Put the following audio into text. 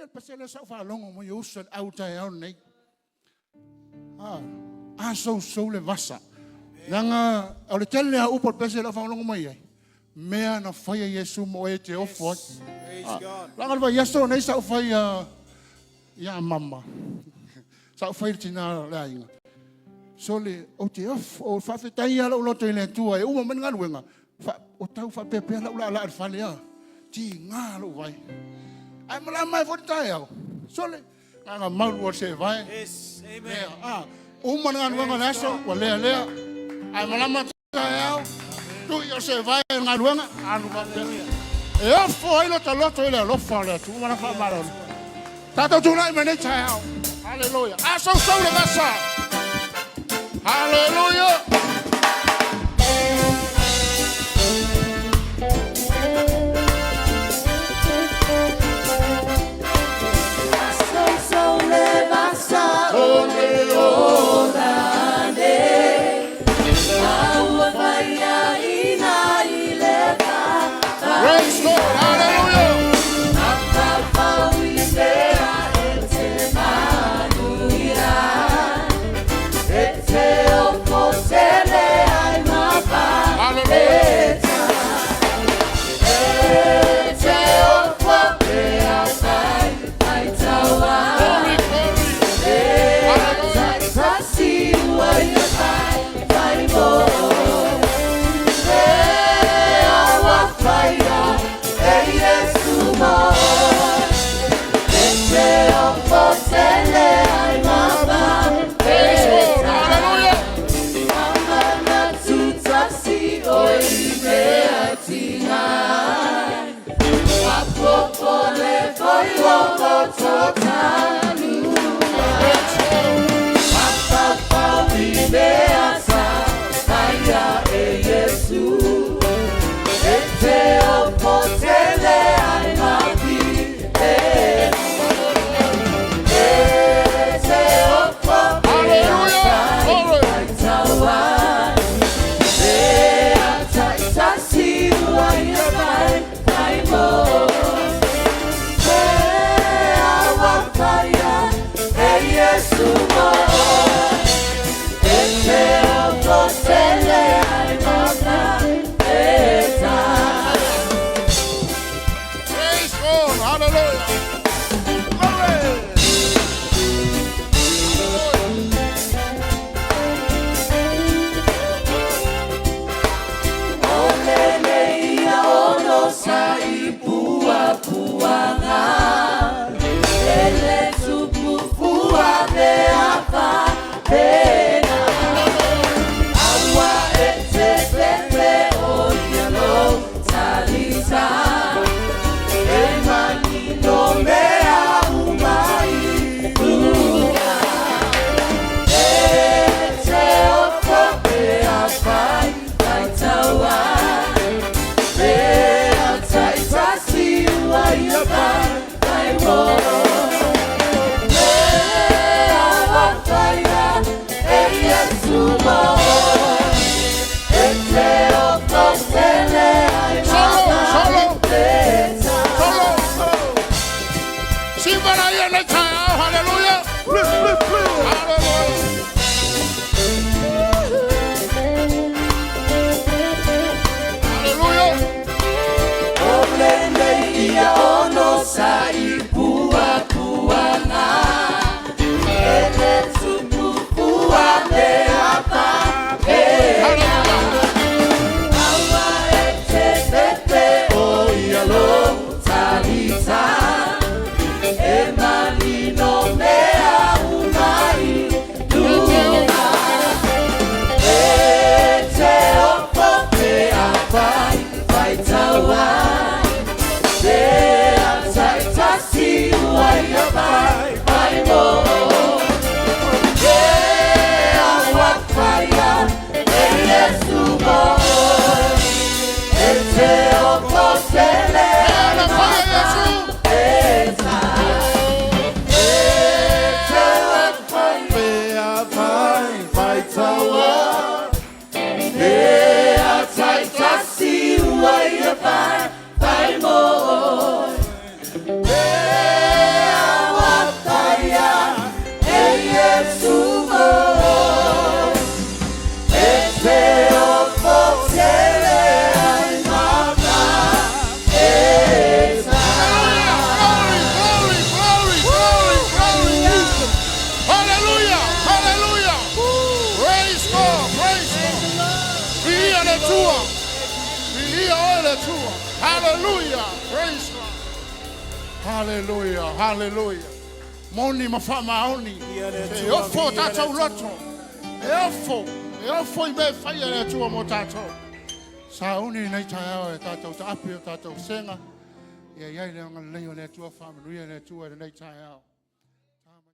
el pasel sa fa longo mo yusan auta ya nei. So le vasa. Nanga o le tele a upo pasel fa longo mo ye. Mea na faya Yesu mo e te ofo. Langa va Yesu nei sa fa ya mama. Sa fa tina la inga. So le o te o fa fetai ala o loto ile tua e uma menga luenga. Fa o tau fa pepe ala ula ala fa le. Ti nga lo vai. Ai mala mai fo tai au. So le nga mau o se vai. Yes, amen. Uma nga luenga naso wa le le. Ai mala mai tai au. Tu yo se vai nga luenga anu ba. E o fo ilo ta loto ile lo fa le tu mana fa maro. Tato tu nai mene tai au. Hallelujah. So le vasa. Hallelujah. Praise God. Hallelujah. Emmanuel. tua. Milia ole tua. Hallelujah. Praise God. Hallelujah. Hallelujah. Moni mafama oni. Eofo tata uloto. Eofo ibe fire le tua motato. Sauni nei tayo tata usapi tata usenga. Ya le ngaleo le tua family le tua nei tayo.